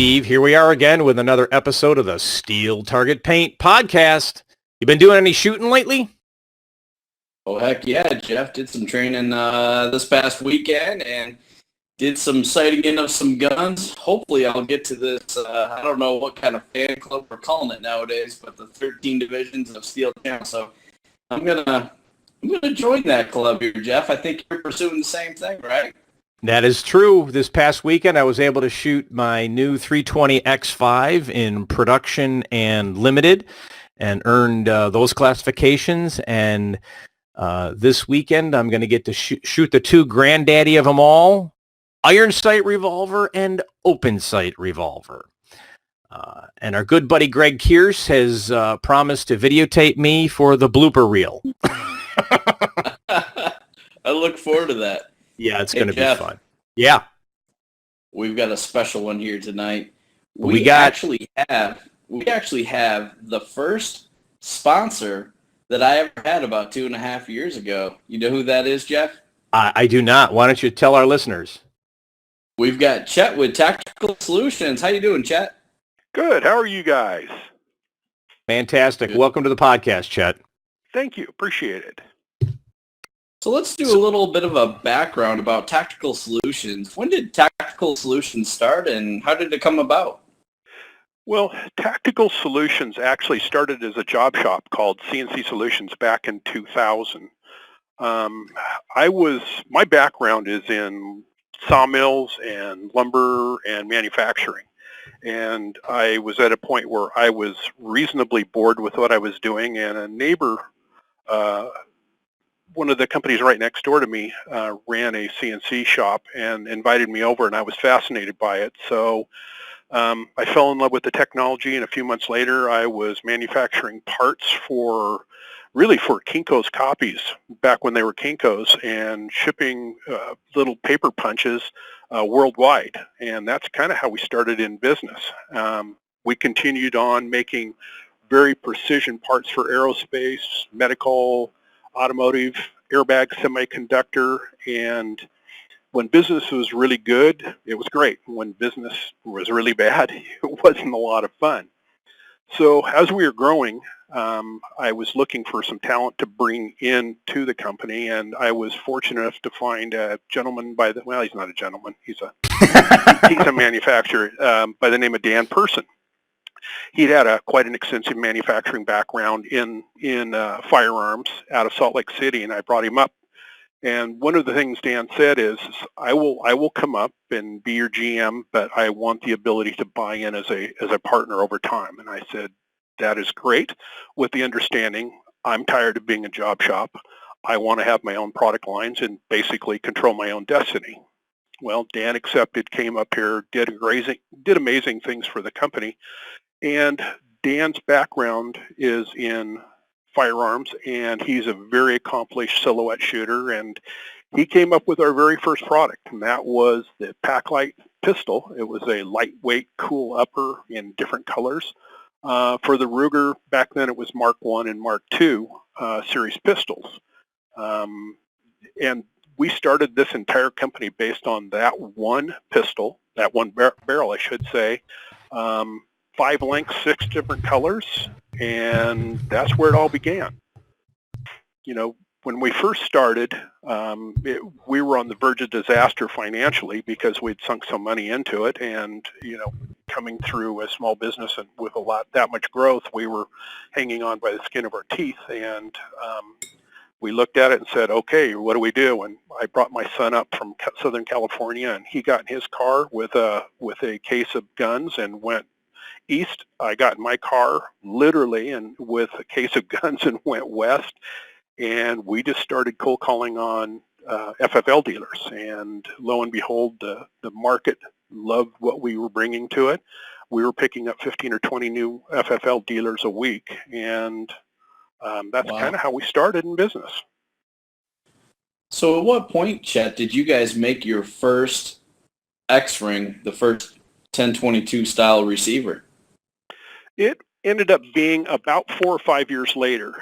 Steve. Here we are again with another episode of the Steel Target Paint Podcast. You been doing any shooting lately? Oh, heck yeah, Jeff. Did some training this past weekend and did some sighting in of some guns. Hopefully I'll get to this, I don't know what kind of fan club we're calling it nowadays, but the 13 divisions of Steel Channel. So I'm gonna join that club here, Jeff. I think you're pursuing the same thing, right? That is true. This past weekend, I was able to shoot my new 320 X5 in production and limited and earned those classifications. And this weekend, I'm going to get to shoot the two granddaddy of them all, iron sight revolver and open sight revolver. And our good buddy Greg Kearse has promised to videotape me for the blooper reel. I look forward to that. Yeah, it's going to be fun. Yeah. We've got a special one here tonight. We actually have the first sponsor that I ever had about 2.5 years ago. You know who that is, Jeff? I do not. Why don't you tell our listeners? We've got Chet with Tactical Solutions. How you doing, Chet? Good. How are you guys? Fantastic. Good. Welcome to the podcast, Chet. Thank you. Appreciate it. So let's do a little bit of a background about Tactical Solutions. When did Tactical Solutions start and how did it come about? Well, Tactical Solutions actually started as a job shop called CNC Solutions back in 2000. My background is in sawmills and lumber and manufacturing. And I was at a point where I was reasonably bored with what I was doing, and a neighbor, one of the companies right next door to me, ran a CNC shop and invited me over, and I was fascinated by it. So I fell in love with the technology, and a few months later I was manufacturing parts for Kinko's copies back when they were Kinko's, and shipping little paper punches worldwide. And that's kind of how we started in business. We continued on making very precision parts for aerospace, medical, automotive, airbag, semiconductor, and when business was really good, it was great. When business was really bad, it wasn't a lot of fun. So as we were growing, I was looking for some talent to bring in to the company, and I was fortunate enough to find a gentleman he's not a gentleman, he's a manufacturer by the name of Dan Person. He'd had quite an extensive manufacturing background in firearms out of Salt Lake City, and I brought him up. And one of the things Dan said is, I will come up and be your GM, but I want the ability to buy in as a partner over time. And I said, that is great, with the understanding I'm tired of being a job shop. I want to have my own product lines and basically control my own destiny. Well, Dan accepted, came up here, did amazing things for the company. And Dan's background is in firearms, and he's a very accomplished silhouette shooter, and he came up with our very first product, and that was the Packlight pistol. It was a lightweight, cool upper in different colors. For the Ruger, back then it was Mark I and Mark II series pistols. And we started this entire company based on that one pistol, that one barrel, I should say. 5 lengths, 6 different colors, and that's where it all began. You know, when we first started, we were on the verge of disaster financially because we'd sunk some money into it, and coming through a small business and with that much growth, we were hanging on by the skin of our teeth, and we looked at it and said, okay, what do we do? And I brought my son up from Southern California, and he got in his car with a case of guns and went east. I got in my car literally and with a case of guns and went west, and we just started cold calling on FFL dealers, and lo and behold, the market loved what we were bringing to it. We were picking up 15 or 20 new FFL dealers a week, and that's kind of how we started in business. So at what point, Chet, did you guys make your first X-Ring, the first 1022 style receiver? It ended up being about 4 or 5 years later.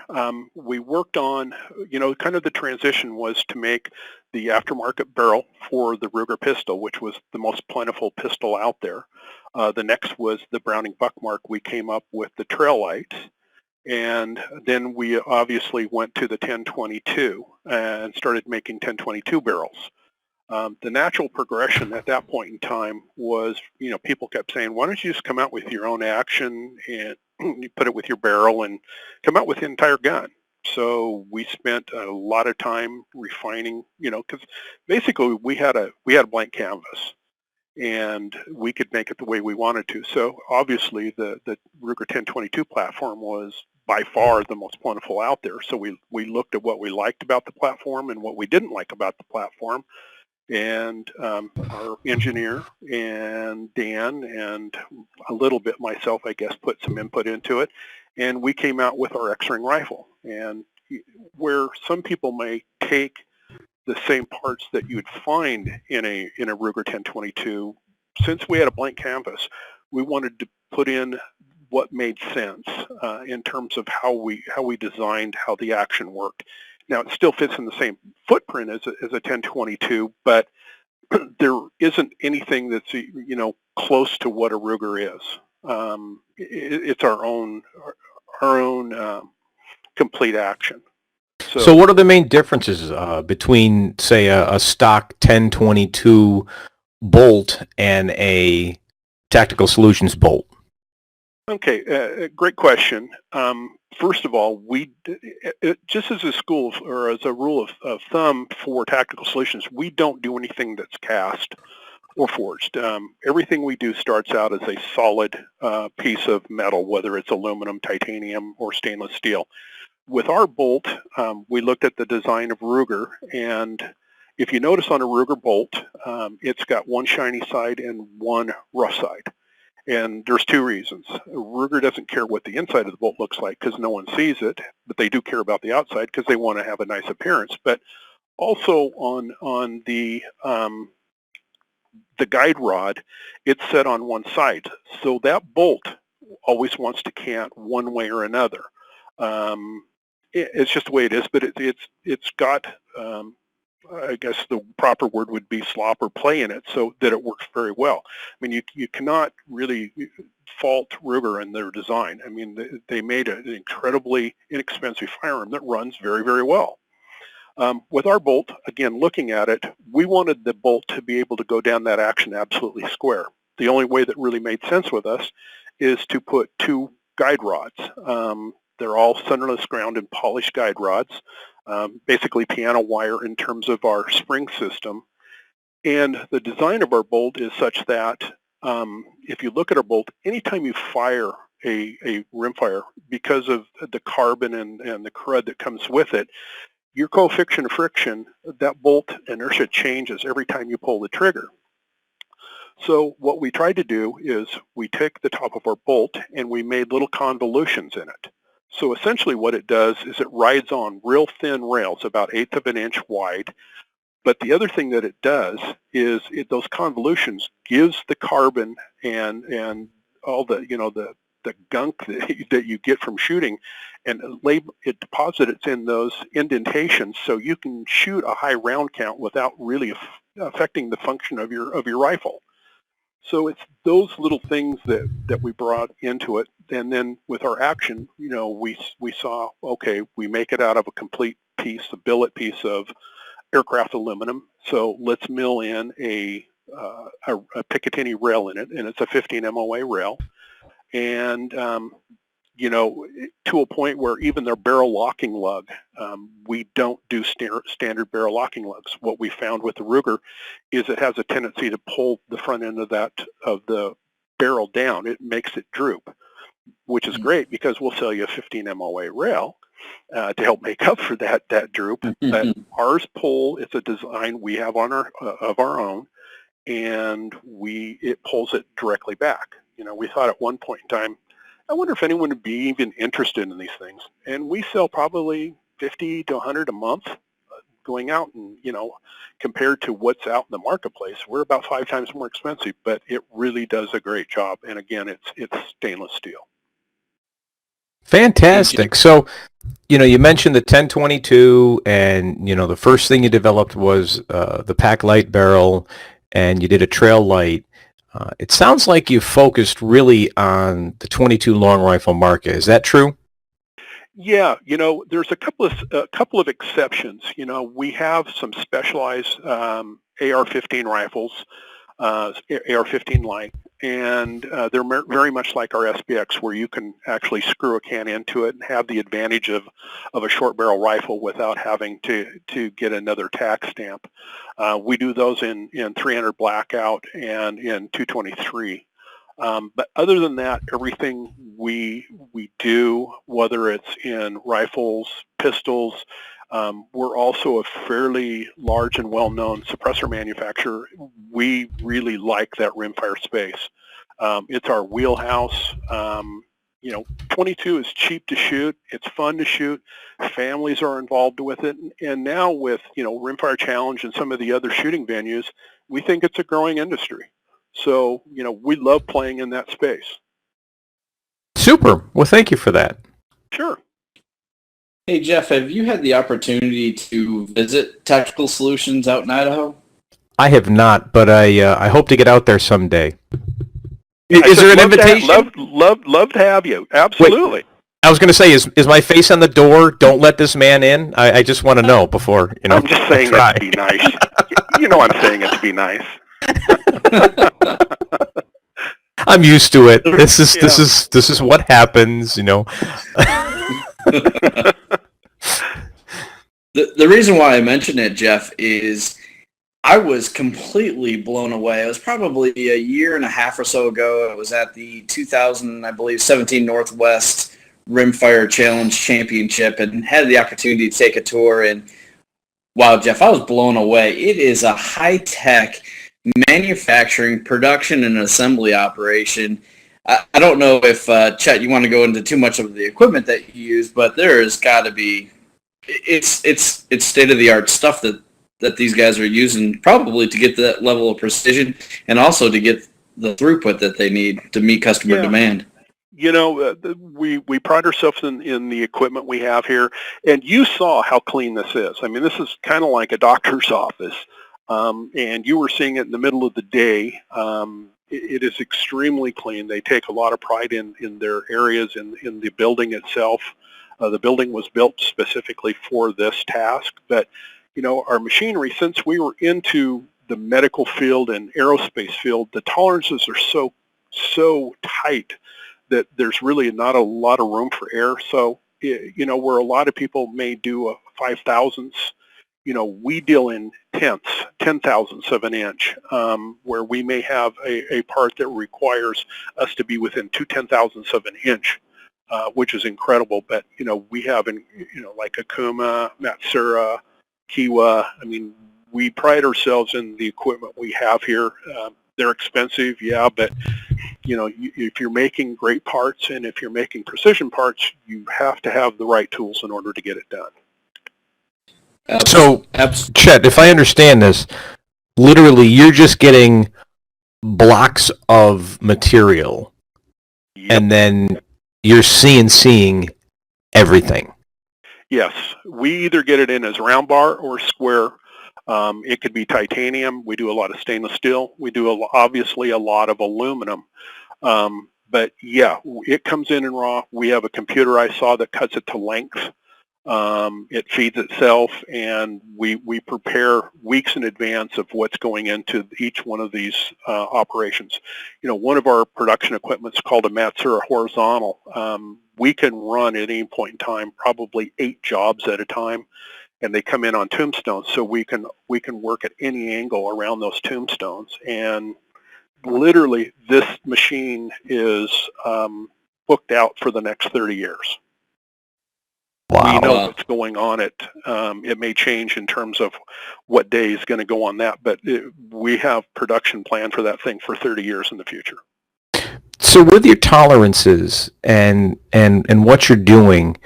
We worked on, kind of the transition was to make the aftermarket barrel for the Ruger pistol, which was the most plentiful pistol out there. The next was the Browning Buckmark. We came up with the trail lights. And then we obviously went to the 1022 and started making 1022 barrels. The natural progression at that point in time was, people kept saying, why don't you just come out with your own action and you put it with your barrel and come out with the entire gun. So we spent a lot of time refining, because basically we had a blank canvas and we could make it the way we wanted to. So obviously the Ruger 1022 platform was by far the most plentiful out there. So we looked at what we liked about the platform and what we didn't like about the platform. And our engineer and Dan and a little bit myself, I guess, put some input into it. And we came out with our X-Ring rifle. And where some people may take the same parts that you'd find in a Ruger 1022, since we had a blank canvas, we wanted to put in what made sense in terms of how we designed how the action worked. Now, it still fits in the same footprint as a 1022, but there isn't anything that's, close to what a Ruger is. It's our own complete action. So what are the main differences between, say, a stock 1022 bolt and a Tactical Solutions bolt? Okay, great question. First of all, just as a school or as a rule of thumb for Tactical Solutions, we don't do anything that's cast or forged. Everything we do starts out as a solid piece of metal, whether it's aluminum, titanium, or stainless steel. With our bolt, we looked at the design of Ruger, and if you notice on a Ruger bolt, it's got one shiny side and one rough side. And there's two reasons. Ruger doesn't care what the inside of the bolt looks like because no one sees it, but they do care about the outside because they want to have a nice appearance. But also on the guide rod, it's set on one side. So that bolt always wants to cant one way or another. It's just the way it is, but it's got, I guess the proper word would be slop or play in it so that it works very well. I mean, you cannot really fault Ruger in their design. I mean, they made an incredibly inexpensive firearm that runs very, very well. With our bolt, again, looking at it, we wanted the bolt to be able to go down that action absolutely square. The only way that really made sense with us is to put two guide rods. They're all centerless ground and polished guide rods. Basically piano wire in terms of our spring system. And the design of our bolt is such that if you look at our bolt, anytime you fire a rimfire, because of the carbon and the crud that comes with it, your coefficient of friction, that bolt inertia changes every time you pull the trigger. So what we tried to do is we took the top of our bolt and we made little convolutions in it. So essentially what it does is it rides on real thin rails, about 1/8 of an inch wide. But the other thing that it does is those convolutions gives the carbon and all the, the gunk that you get from shooting, and it deposits in those indentations so you can shoot a high round count without really affecting the function of your rifle. So it's those little things that we brought into it. And then with our action, we saw, okay, we make it out of a complete piece, a billet piece of aircraft aluminum. So let's mill in a Picatinny rail in it, and it's a 15 MOA rail. And, to a point where even their barrel locking lug, we don't do standard barrel locking lugs. What we found with the Ruger is it has a tendency to pull the front end of the barrel down. It makes it droop, which is great because we'll sell you a 15 MOA rail to help make up for that droop. But ours pull, it's a design we have on of our own, and it pulls it directly back. We thought at one point in time, I wonder if anyone would be even interested in these things. And we sell probably 50 to 100 a month going out, and, compared to what's out in the marketplace, we're about 5 times more expensive, but it really does a great job. And again, it's stainless steel. Fantastic. So, you mentioned the 1022, and the first thing you developed was the pack light barrel, and you did a trail light. It sounds like you focused really on the 22 long rifle market. Is that true? Yeah, there's a couple of exceptions. We have some specialized AR-15 rifles, AR-15 light, and they're very much like our SPX, where you can actually screw a can into it and have the advantage of a short barrel rifle without having to get another tax stamp. We do those in 300 blackout and in 223. But other than that, everything we do, whether it's in rifles, pistols, we're also a fairly large and well-known suppressor manufacturer. We really like that rimfire space. It's our wheelhouse. 22 is cheap to shoot. It's fun to shoot. Families are involved with it. And now with, Rimfire Challenge and some of the other shooting venues, we think it's a growing industry. So, we love playing in that space. Super. Well, thank you for that. Sure. Hey, Jeff, have you had the opportunity to visit Tactical Solutions out in Idaho? I have not, but I hope to get out there someday. Is there an invitation? Love to have you. Absolutely. Wait, I was going to say, is my face on the door? Don't let this man in. I just want to know before, I'm just saying it to be nice. I'm saying it to be nice. I'm used to it. This is what happens, The reason why I mention it, Jeff, is I was completely blown away. It was probably a year and a half or so ago. It was at the 2017 Northwest Rimfire Challenge Championship, and had the opportunity to take a tour. And wow, Jeff, I was blown away. It is a high-tech manufacturing, production, and assembly operation. I don't know if, Chet, you want to go into too much of the equipment that you use, but there has got to be, it's state-of-the-art stuff that these guys are using, probably to get that level of precision and also to get the throughput that they need to meet customer demand. We pride ourselves in the equipment we have here, and you saw how clean this is. I mean, this is kind of like a doctor's office. And you were seeing it in the middle of the day. It is extremely clean. They take a lot of pride in their areas, in the building itself. The building was built specifically for this task. But, our machinery, since we were into the medical field and aerospace field, the tolerances are so tight that there's really not a lot of room for error. So, where a lot of people may do a 5,000ths, we deal in tenths, 10,000ths of an inch, where we may have a part that requires us to be within 2/10,000ths of an inch, which is incredible. But, we have, like Akuma, Matsura, Kiwa. I mean, we pride ourselves in the equipment we have here. They're expensive, yeah, but, if you're making great parts and if you're making precision parts, you have to have the right tools in order to get it done. So, Chet, if I understand this, literally you're just getting blocks of material, and then you're CNCing everything. Yes. We either get it in as round bar or square. It could be titanium. We do a lot of stainless steel. We do obviously a lot of aluminum. But yeah, it comes in raw. We have a computer I saw that cuts it to length. It feeds itself, and we prepare weeks in advance of what's going into each one of these operations. One of our production equipment is called a Matsura horizontal. We can run at any point in time probably 8 jobs at a time, and they come in on tombstones, so we can work at any angle around those tombstones. And literally, this machine is booked out for the next 30 years. Wow. We know what's going on it. It may change in terms of what day is going to go on that, but we have production planned for that thing for 30 years in the future. So with your tolerances and what you're doing,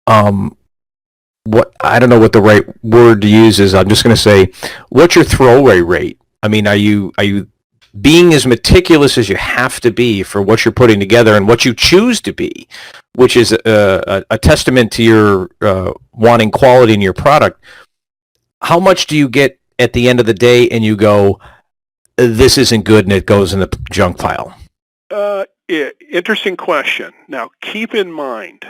what I don't know what the right word to use is. I'm just going to say, what's your throwaway rate? I mean, are you being as meticulous as you have to be for what you're putting together and what you choose to be, which is a testament to your wanting quality in your product. How much do you get at the end of the day and you go, this isn't good, and it goes in the junk pile? Interesting question. Now, keep in mind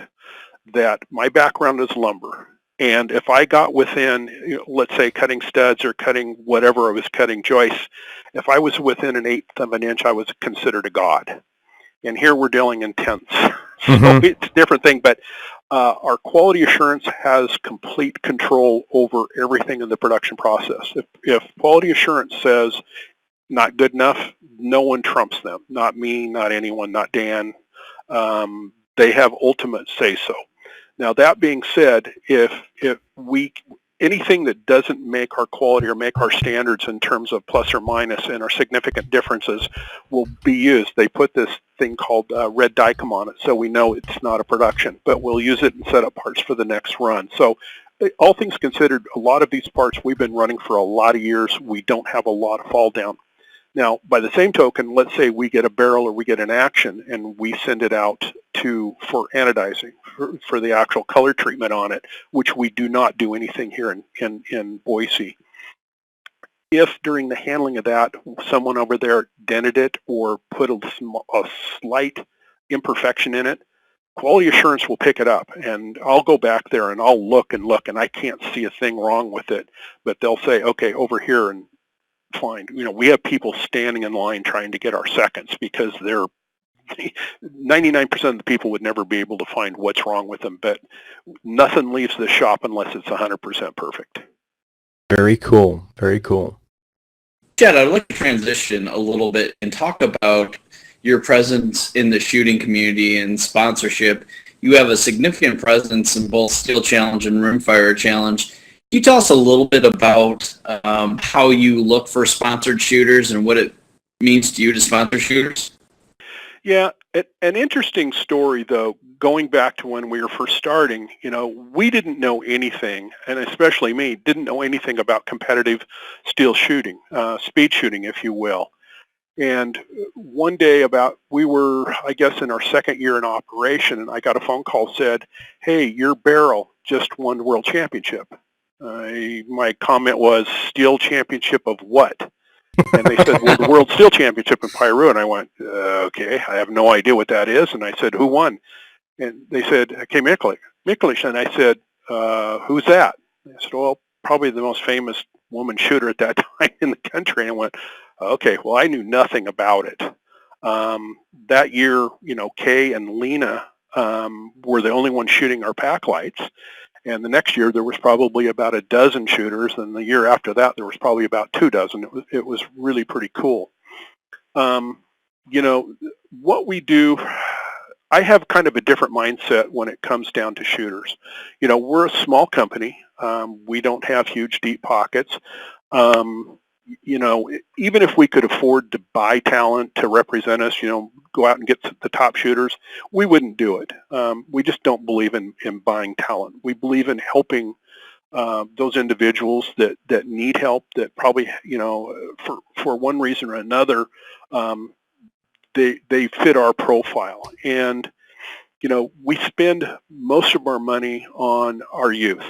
that my background is lumber. And if I got within, let's say, cutting studs or cutting whatever I was cutting joists, if I was within an eighth of an inch, I was considered a god. And here we're dealing in tenths. So it's a different thing. But our quality assurance has complete control over everything in the production process. If quality assurance says not good enough, no one trumps them. Not me, not anyone, not Dan. They have ultimate say-so. Now, that being said, if anything that doesn't make our quality or make our standards in terms of plus or minus and our significant differences will be used. They put this thing called red dicom on it, so we know it's not a production, but we'll use it and set up parts for the next run. So all things considered, a lot of these parts we've been running for a lot of years. We don't have a lot of fall down. Now, by the same token, let's say we get a barrel or we get an action and we send it out for anodizing, for the actual color treatment on it, which we do not do anything here in Boise. If during the handling of that, someone over there dented it or put a slight imperfection in it, quality assurance will pick it up, and I'll go back there and I'll look, and I can't see a thing wrong with it, but they'll say, okay, over here, and fine. We have people standing in line trying to get our seconds because they're 99% of the people would never be able to find what's wrong with them, but nothing leaves the shop unless it's 100% perfect. Very cool. Very cool. Chet, I'd like to transition a little bit and talk about your presence in the shooting community and sponsorship. You have a significant presence in both Steel Challenge and Rimfire Challenge. Can you tell us a little bit about how you look for sponsored shooters and what it means to you to sponsor shooters? Yeah, an interesting story, though, going back to when we were first starting, we didn't know anything, and especially me, didn't know anything about competitive steel shooting, speed shooting, if you will. And one day we were, I guess, in our second year in operation, and I got a phone call said, hey, your barrel just won the world championship. My comment was, steel championship of what? And they said, well, the World Steel Championship in Piru. And I went, okay, I have no idea what that is. And I said, who won? And they said, okay, Mikulich. And I said, who's that? And I said, well, probably the most famous woman shooter at that time in the country. And I went, okay, well, I knew nothing about it. That year, Kay and Lena were the only ones shooting our pack lights. And the next year, there was probably about a dozen shooters. And the year after that, there was probably about 24. It was really pretty cool. What we do, I have kind of a different mindset when it comes down to shooters. We're a small company. We don't have huge, deep pockets. Even if we could afford to buy talent to represent us, go out and get the top shooters, we wouldn't do it. We just don't believe in buying talent. We believe in helping those individuals that need help, that probably, for one reason or another, they fit our profile. And, we spend most of our money on our youth.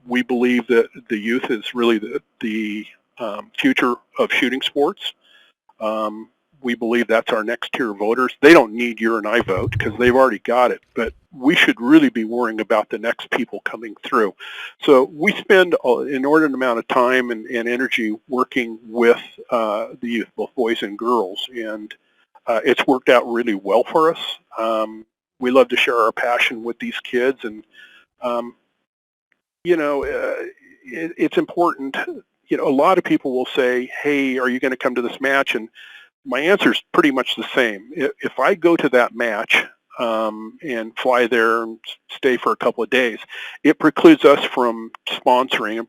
We believe that the youth is really the future of shooting sports. We believe that's our next tier of voters. They don't need your and I vote because they've already got it, but we should really be worrying about the next people coming through. So we spend an inordinate amount of time and energy working with the youth, both boys and girls, and it's worked out really well for us. We love to share our passion with these kids, and it's important. A lot of people will say, hey, are you going to come to this match? And my answer is pretty much the same. If I go to that match and fly there and stay for a couple of days, it precludes us from sponsoring,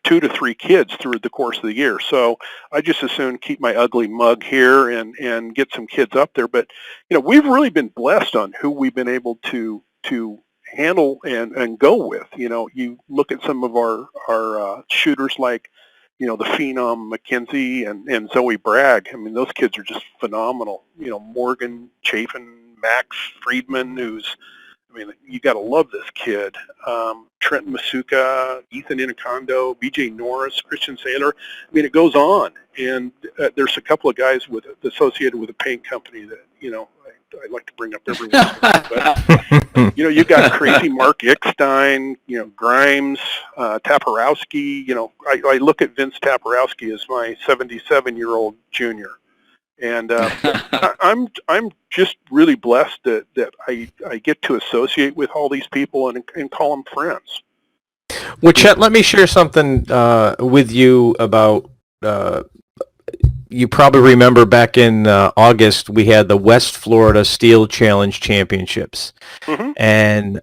2 to 3 kids through the course of the year. So I just as soon keep my ugly mug here and get some kids up there. But, we've really been blessed on who we've been able to handle and go with. You look at some of our shooters like, the phenom McKenzie and Zoe Bragg. I mean, those kids are just phenomenal. Morgan Chafin, Max Friedman, you got to love this kid. Trenton Masuka, Ethan Inacondo, BJ Norris, Christian Saylor. I mean, it goes on. And there's a couple of guys associated with a paint company that, I like to bring up every once in a while. But, you got crazy Mark Eckstein, Grimes, Taparowski. I look at Vince Taparowski as my 77-year-old junior. And I'm just really blessed that I get to associate with all these people and call them friends. Well, Chet, let me share something with you about. You probably remember back in August we had the West Florida Steel Challenge Championships, and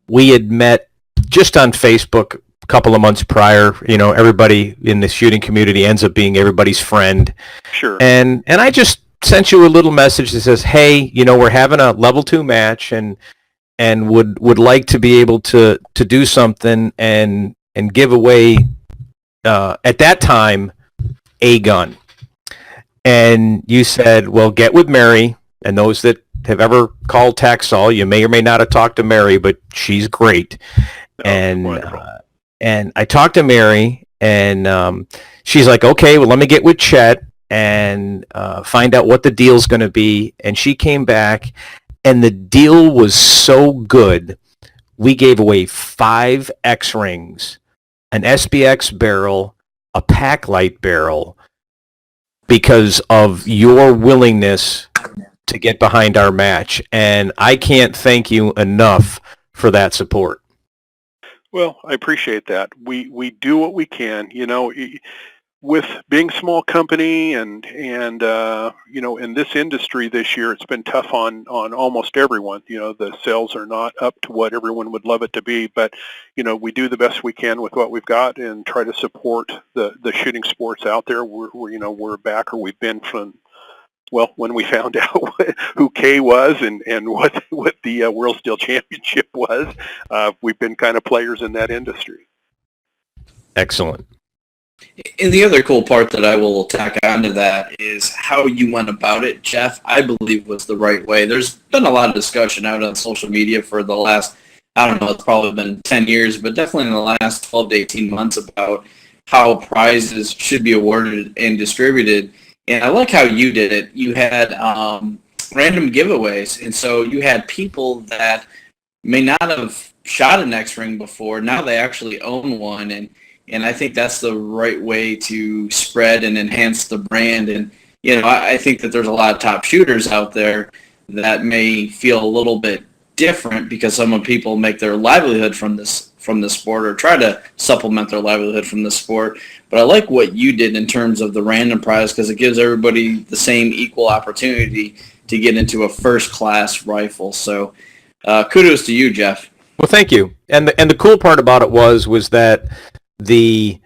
we had met just on Facebook a couple of months prior. Everybody in the shooting community ends up being everybody's friend. Sure. And I just sent you a little message that says, hey, we're having a level 2 match and would like to be able to do something and give away at that time a gun. And you said, well, get with Mary. And those that have ever called Taxol, you may or may not have talked to Mary, but she's great. And I talked to Mary, and she's like, okay, well, let me get with Chet and find out what the deal's going to be. And she came back, and the deal was so good. We gave away 5 X-Rings, an SBX barrel, a pack light barrel, because of your willingness to get behind our match. And I can't thank you enough for that support. Well, I appreciate that. We do what we can, with being a small company and in this industry this year, it's been tough on almost everyone. The sales are not up to what everyone would love it to be, but, we do the best we can with what we've got and try to support the shooting sports out there. We're back, or we've been from, well, when we found out who Kay was and what the World Steel Championship was, we've been kind of players in that industry. Excellent. And the other cool part that I will tack onto that is how you went about it, Jeff, I believe was the right way. There's been a lot of discussion out on social media for the last, I don't know, it's probably been 10 years, but definitely in the last 12 to 18 months about how prizes should be awarded and distributed. And I like how you did it. You had random giveaways, and so you had people that may not have shot an X-Ring before. Now they actually own one, and I think that's the right way to spread and enhance the brand. And, I think that there's a lot of top shooters out there that may feel a little bit different because some people make their livelihood from this sport or try to supplement their livelihood from the sport. But I like what you did in terms of the random prize because it gives everybody the same equal opportunity to get into a first-class rifle. So kudos to you, Jeff. Well, thank you. And the cool part about it was that the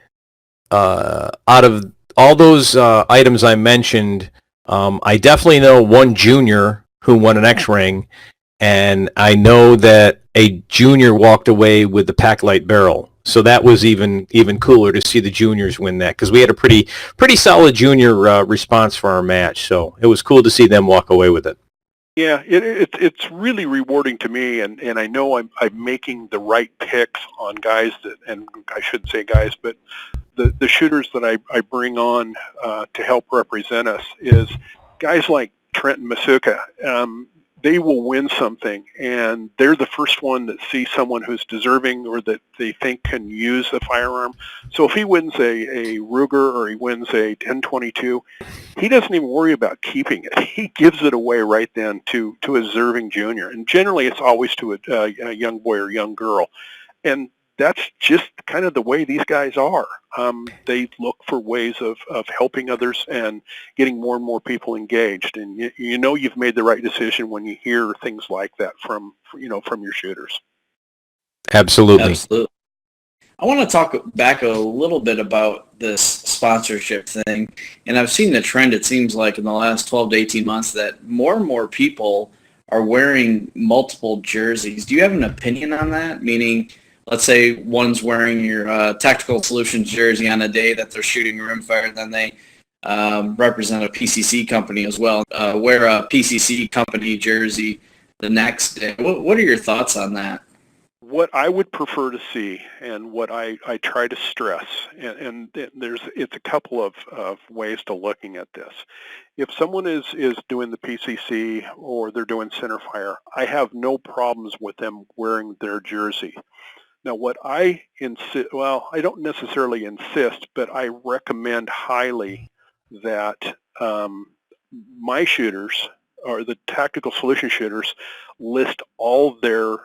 out of all those items I mentioned, I definitely know one junior who won an X-Ring, and I know that a junior walked away with the pack light barrel. So that was even cooler to see the juniors win that because we had a pretty solid junior response for our match. So it was cool to see them walk away with it. Yeah, it's really rewarding to me, and I know I'm making the right picks on guys and I shouldn't say guys, but the shooters that I bring on to help represent us is guys like Trenton Masuka. They will win something, and they're the first one that see someone who's deserving or that they think can use a firearm. So if he wins a Ruger or he wins a 1022, he doesn't even worry about keeping it. He gives it away right then to a deserving junior, and generally it's always to a young boy or young girl. And that's just kind of the way these guys are. They look for ways of helping others and getting more and more people engaged. And you've made the right decision when you hear things like that from your shooters. Absolutely. I want to talk back a little bit about this sponsorship thing. And I've seen the trend, it seems like, in the last 12 to 18 months that more and more people are wearing multiple jerseys. Do you have an opinion on that? Meaning, let's say one's wearing your Tactical Solutions jersey on a day that they're shooting rimfire, then they represent a PCC company as well. Wear a PCC company jersey the next day. What are your thoughts on that? What I would prefer to see, and what I try to stress, and it's a couple of ways to looking at this. If someone is doing the PCC or they're doing centerfire, I have no problems with them wearing their jersey. Now, what I insist, well, I don't necessarily insist, but I recommend highly that my shooters, or the Tactical Solution shooters, list all their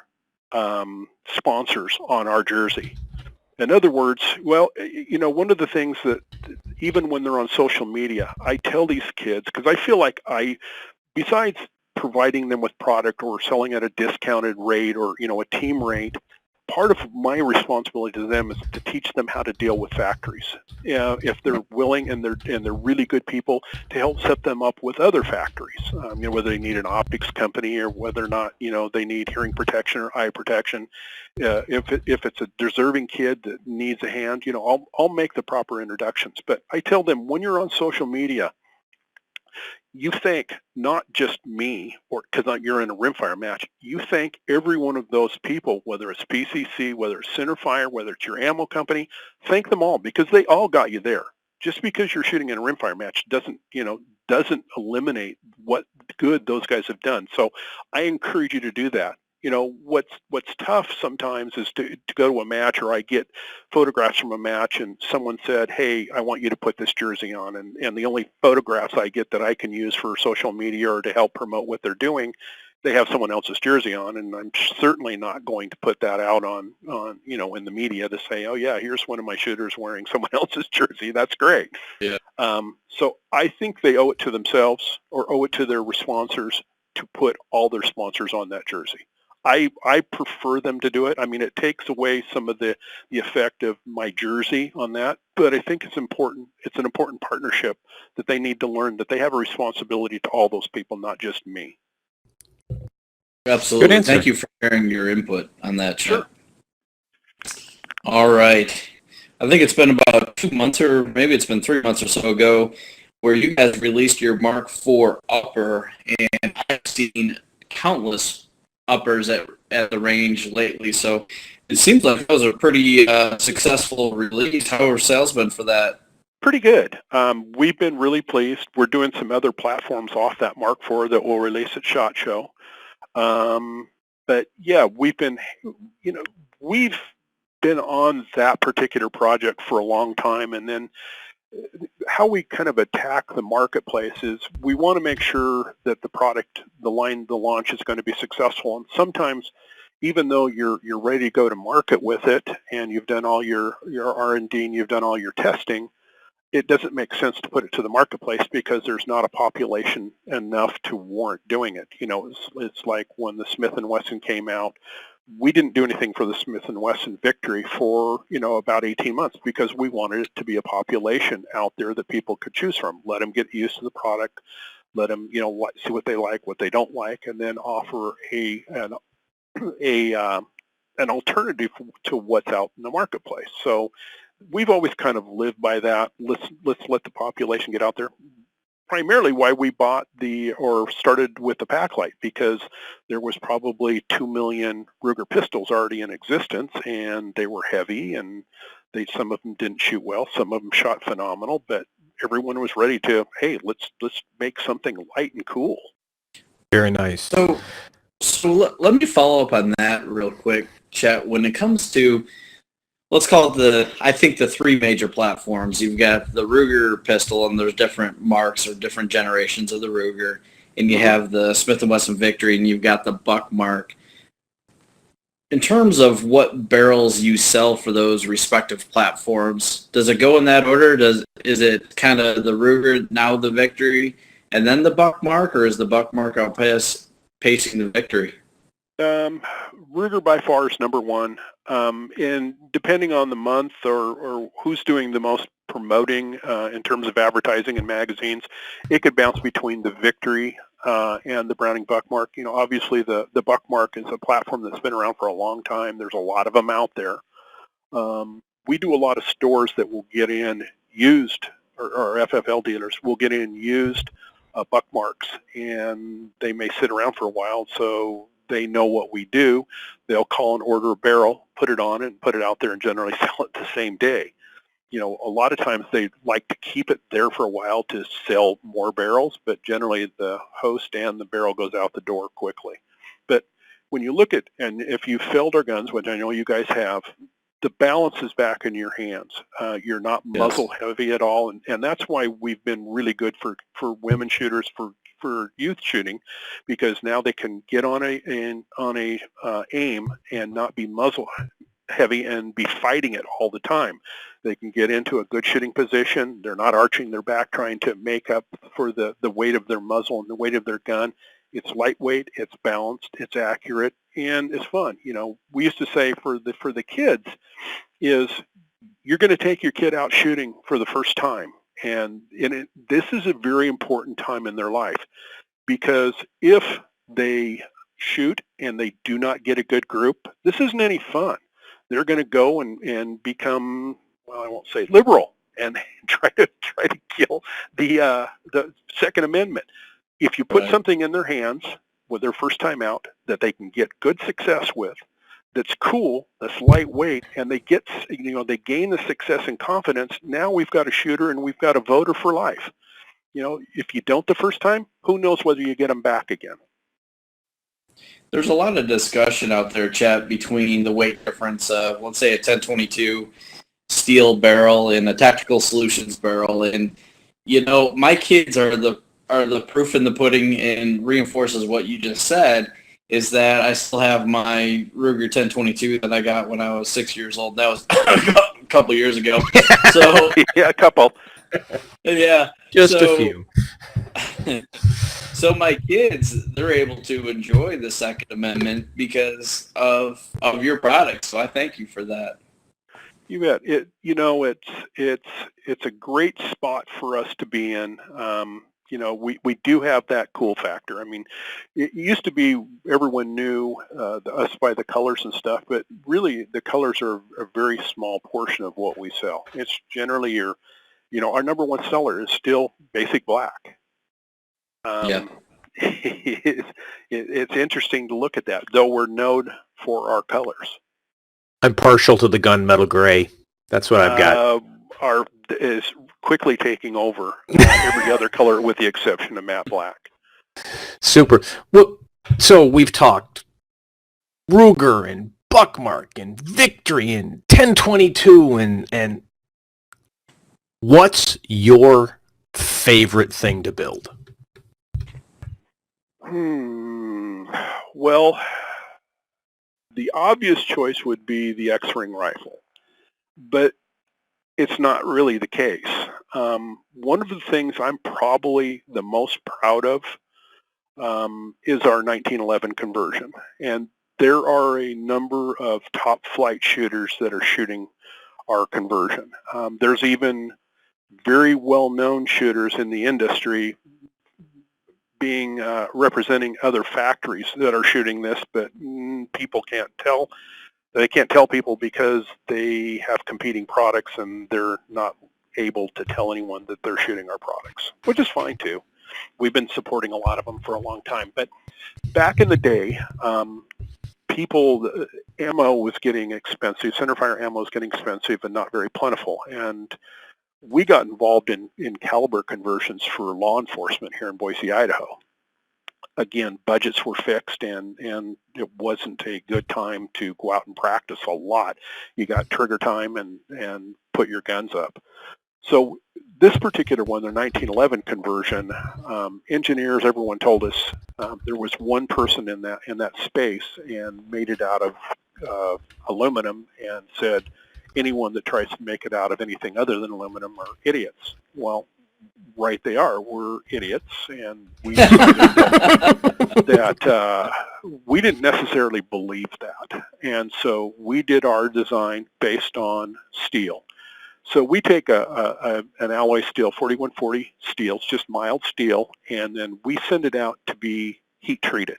sponsors on our jersey. In other words, well, one of the things that even when they're on social media, I tell these kids, because I feel like besides providing them with product or selling at a discounted rate or, a team rate, part of my responsibility to them is to teach them how to deal with factories. If they're willing and they're really good people, to help set them up with other factories. Whether they need an optics company or whether or not they need hearing protection or eye protection. If it's a deserving kid that needs a hand, I'll make the proper introductions. But I tell them, when you're on social media, you thank not just me, or because you're in a rimfire match, you thank every one of those people, whether it's PCC, whether it's centerfire, whether it's your ammo company, thank them all, because they all got you there. Just because you're shooting in a rimfire match doesn't eliminate what good those guys have done. So I encourage you to do that. What's tough sometimes is to go to a match, or I get photographs from a match and someone said, hey, I want you to put this jersey on. And the only photographs I get that I can use for social media or to help promote what they're doing, they have someone else's jersey on. And I'm certainly not going to put that out on in the media to say, oh yeah, here's one of my shooters wearing someone else's jersey. That's great. Yeah. So I think they owe it to themselves, or owe it to their sponsors, to put all their sponsors on that jersey. I prefer them to do it. I mean, it takes away some of the effect of my jersey on that, but I think it's important. It's an important partnership that they need to learn that they have a responsibility to all those people, not just me. Absolutely. Good answer. Thank you for sharing your input on that, Chet. Sure. All right. I think it's been about 2 months, or maybe it's been 3 months or so ago, where you guys released your Mark IV upper, and I've seen countless uppers at the range lately, so it seems like that was a pretty successful release. How are sales been for that? Pretty good. We've been really pleased. We're doing some other platforms off that Mark IV that we'll release at SHOT Show. But yeah, we've been on that particular project for a long time, and then how we kind of attack the marketplace is we want to make sure that the product, the launch is going to be successful. And sometimes, even though you're ready to go to market with it and you've done all your R&D and you've done all your testing, it doesn't make sense to put it to the marketplace because there's not a population enough to warrant doing it. It's like when the Smith & Wesson came out. We didn't do anything for the Smith & Wesson Victory for, about 18 months because we wanted it to be a population out there that people could choose from. Let them get used to the product, let them, see what they like, what they don't like, and then offer an alternative to what's out in the marketplace. So we've always kind of lived by that. Let's let the population get out there. Primarily why we started with the Packlight, because there was probably 2 million Ruger pistols already in existence, and they were heavy, and some of them didn't shoot well, some of them shot phenomenal, but everyone was ready to, hey, let's make something light and cool. Very nice. So let me follow up on that real quick, Chet. When it comes to, let's call it I think the three major platforms. You've got the Ruger pistol, and there's different marks or different generations of the Ruger. And you have the Smith & Wesson Victory, and you've got the Buck Mark. In terms of what barrels you sell for those respective platforms, does it go in that order? Is it kind of the Ruger, now the Victory, and then the Buck Mark, or is the Buck Mark outpacing the Victory? Ruger by far is number one, and depending on the month or who's doing the most promoting in terms of advertising and magazines, it could bounce between the Victory and the Browning Buckmark. Obviously the Buckmark is a platform that's been around for a long time. There's a lot of them out there. We do a lot of stores that will get in used, or FFL dealers will get in used Buckmarks, and they may sit around for a while, so they know what we do. They'll call and order a barrel, put it on it, and put it out there, and generally sell it the same day. A lot of times they like to keep it there for a while to sell more barrels, but generally the host and the barrel goes out the door quickly. But when you look at, and if you've filled our guns, which I know you guys have, the balance is back in your hands. You're not muzzle heavy at all, and that's why we've been really good for women shooters, for youth shooting, because now they can get on a aim and not be muzzle heavy and be fighting it all the time. They can get into a good shooting position. They're not arching their back trying to make up for the weight of their muzzle and the weight of their gun. It's lightweight, it's balanced, it's accurate, and it's fun. We used to say for the kids is you're going to take your kid out shooting for the first time, and this is a very important time in their life, because if they shoot and they do not get a good group, this isn't any fun. They're going to go and become, well, I won't say liberal, and try to kill the Second Amendment. If you put something in their hands with their first time out that they can get good success with, that's cool, that's lightweight, and they get, they gain the success and confidence, now we've got a shooter and we've got a voter for life. If you don't the first time, who knows whether you get them back again. There's a lot of discussion out there, Chet, between the weight difference of, let's say, a 1022 steel barrel and a Tactical Solutions barrel. And, my kids are the proof in the pudding, and reinforces what you just said, is that I still have my Ruger 1022 that I got when I was 6 years old. That was a couple of years ago. So yeah, a couple. Yeah. Just a few. So my kids, they're able to enjoy the Second Amendment because of your product. So I thank you for that. You bet. It's a great spot for us to be in. We do have that cool factor. I mean, it used to be everyone knew us by the colors and stuff, but really the colors are a very small portion of what we sell. It's generally our number one seller is still basic black. It's interesting to look at that, though we're known for our colors. I'm partial to the gunmetal gray. That's what I've got. Is quickly taking over every other color with the exception of matte black. Super. Well, so we've talked Ruger and Buckmark and Victory and 1022 and what's your favorite thing to build? Well, the obvious choice would be the X-Ring rifle, but it's not really the case. One of the things I'm probably the most proud of is our 1911 conversion, and there are a number of top flight shooters that are shooting our conversion. There's even very well-known shooters in the industry being representing other factories that are shooting this, but people can't tell. They can't tell people because they have competing products and they're not able to tell anyone that they're shooting our products, which is fine too. We've been supporting a lot of them for a long time. But back in the day, ammo was getting expensive. Centerfire ammo was getting expensive and not very plentiful. And we got involved in caliber conversions for law enforcement here in Boise, Idaho. Again, budgets were fixed, and it wasn't a good time to go out and practice a lot. You got trigger time and put your guns up. So this particular one, the 1911 conversion, engineers, everyone told us there was one person in that space and made it out of aluminum and said, anyone that tries to make it out of anything other than aluminum are idiots. Well, right they are. We're idiots, and we that we didn't necessarily believe that, and so we did our design based on steel. So we take an alloy steel, 4140 steel, it's just mild steel, and then we send it out to be heat treated.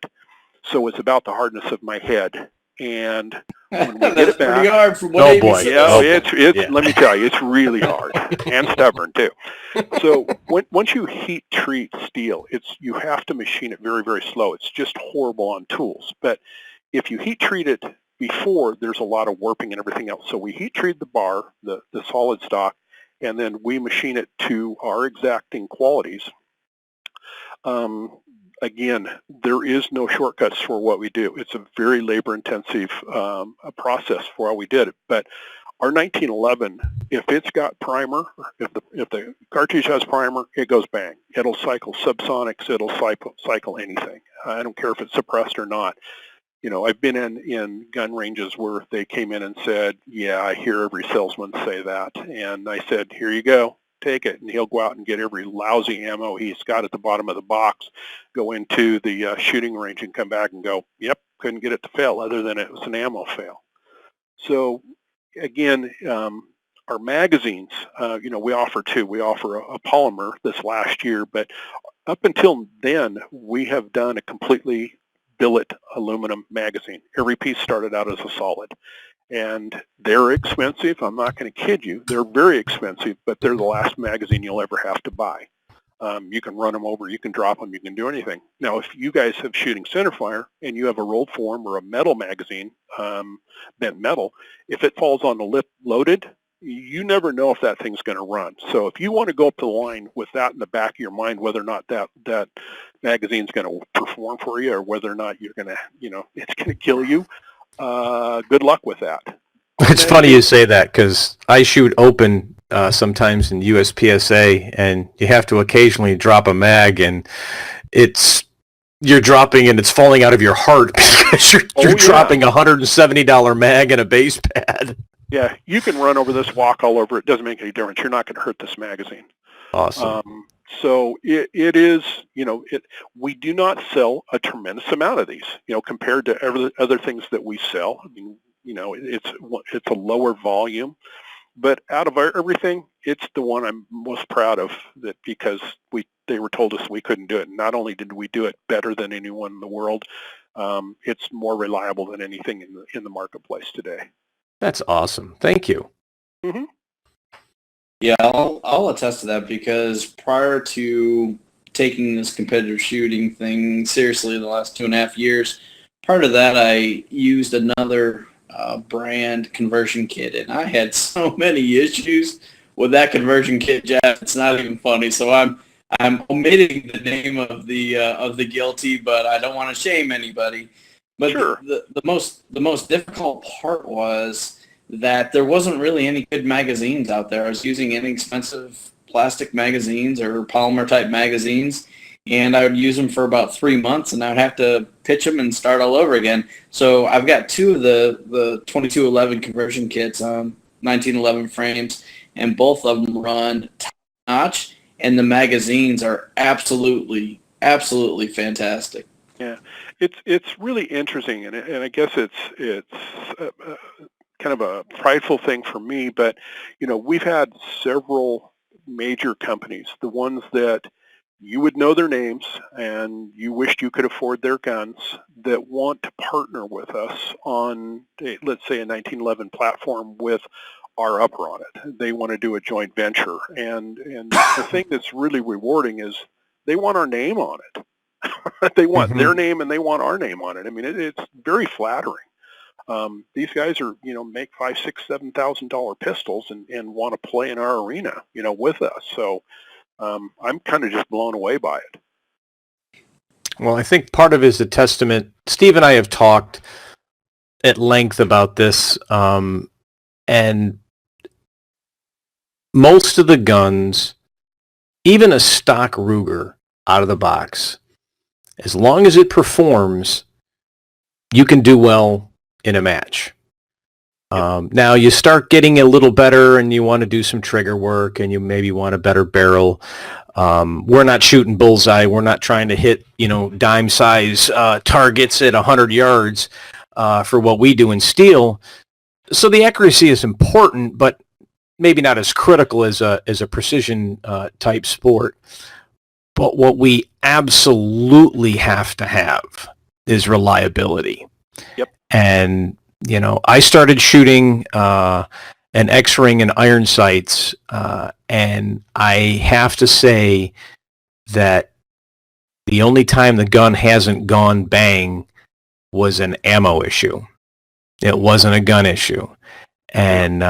So it's about the hardness of my head. And when we get it back, pretty hard from what Oh, Amy boy. said. yeah, Oh, it's yeah. let me tell you, it's really hard and stubborn too. So once you heat treat steel, you have to machine it very, very slow. It's just horrible on tools. But if you heat treat it before, there's a lot of warping and everything else. So we heat treat the bar, the solid stock, and then we machine it to our exacting qualities. Again, there is no shortcuts for what we do. It's a very labor-intensive process for how we did it. But our 1911, if it's got primer, if the cartridge has primer, it goes bang. It'll cycle subsonics. It'll cycle anything. I don't care if it's suppressed or not. You know, I've been in gun ranges where they came in and said, yeah, I hear every salesman say that. And I said, here you go. Take it. And he'll go out and get every lousy ammo he's got at the bottom of the box, go into the shooting range and come back and go, yep, couldn't get it to fail other than it was an ammo fail. So again, our magazines, you know, we offer two. We offer a polymer this last year, but up until then, we have done a completely billet aluminum magazine. Every piece started out as a solid. And they're expensive. I'm not going to kid you. They're very expensive, but they're the last magazine you'll ever have to buy. You can run them over. You can drop them. You can do anything. Now, if you guys have shooting centerfire and you have a rolled form or a metal magazine, bent metal, if it falls on the lip loaded, you never know if that thing's going to run. So if you want to go up to the line with that in the back of your mind, whether or not that magazine's going to perform for you or whether or not you're going to, you know, it's going to kill you, good luck with that. It's funny you say that because I shoot open sometimes in USPSA, and you have to occasionally drop a mag, and you're dropping and it's falling out of your heart because you're dropping a $170 mag and a base pad. Yeah, you can run over this, walk all over. It doesn't make any difference. You're not going to hurt this magazine. Awesome. So it is, you know, we do not sell a tremendous amount of these, you know, compared to other things that we sell. I mean, you know, it's a lower volume, but out of everything, it's the one I'm most proud of, that because they were told us we couldn't do it. And not only did we do it better than anyone in the world, it's more reliable than anything in the marketplace today. That's awesome. Thank you. Mm-hmm. Yeah, I'll attest to that because prior to taking this competitive shooting thing seriously in the last 2.5 years, part of that I used another brand conversion kit, and I had so many issues with that conversion kit, Jeff. It's not even funny. So I'm omitting the name of the guilty, but I don't want to shame anybody. But sure. the most difficult part was that there wasn't really any good magazines out there. I was using inexpensive plastic magazines or polymer type magazines, and I would use them for about 3 months, and I would have to pitch them and start all over again. So I've got two of the 2211 conversion kits on 1911 frames, and both of them run top notch, and the magazines are absolutely fantastic. Yeah, it's really interesting, and I guess it's kind of a prideful thing for me, but you know, we've had several major companies, the ones that you would know their names and you wished you could afford their guns, that want to partner with us on, let's say, a 1911 platform with our upper on it. They want to do a joint venture, and the thing that's really rewarding is they want our name on it. They want their name and they want our name on it. I mean, it's very flattering. These guys are, you know, make $5,000, $6,000, $7,000 pistols and want to play in our arena, you know, with us. So I'm kind of just blown away by it. Well, I think part of it is a testament. Steve and I have talked at length about this, and most of the guns, even a stock Ruger out of the box, as long as it performs, you can do well in a match. Now you start getting a little better and you want to do some trigger work and you maybe want a better barrel. We're not shooting bullseye. We're not trying to hit, you know, dime size targets at 100 yards for what we do in steel. So the accuracy is important, but maybe not as critical as a precision type sport, but what we absolutely have to have is reliability. Yep. And I started shooting an X-ring and iron sights, and I have to say that the only time the gun hasn't gone bang was an ammo issue. It wasn't a gun issue. And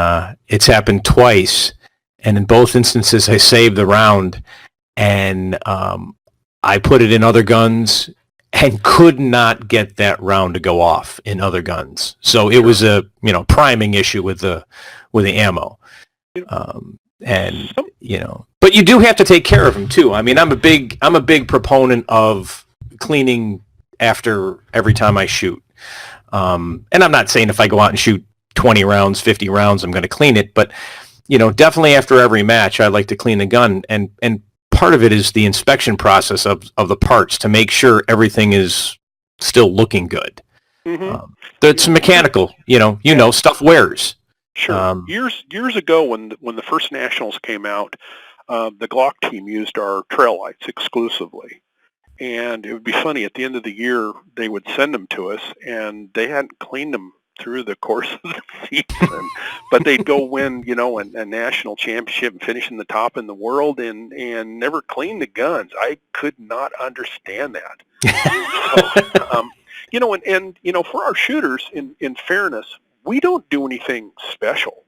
it's happened twice. And in both instances, I saved the round, and I put it in other guns and could not get that round to go off in other guns. So it was a priming issue with the ammo. But you do have to take care of them too. I mean, I'm a big proponent of cleaning after every time I shoot. And I'm not saying if I go out and shoot 20 rounds, 50 rounds, I'm going to clean it, but definitely after every match, I like to clean the gun, and part of it is the inspection process of the parts to make sure everything is still looking good. Mm-hmm. It's mechanical, stuff wears. Sure. Years ago, when the first nationals came out, the Glock team used our trail lights exclusively, and it would be funny. At the end of the year, they would send them to us, and they hadn't cleaned them through the course of the season, but they'd go win, a national championship and finish in the top in the world, and never clean the guns. I could not understand that. So, and for our shooters, in fairness, we don't do anything special.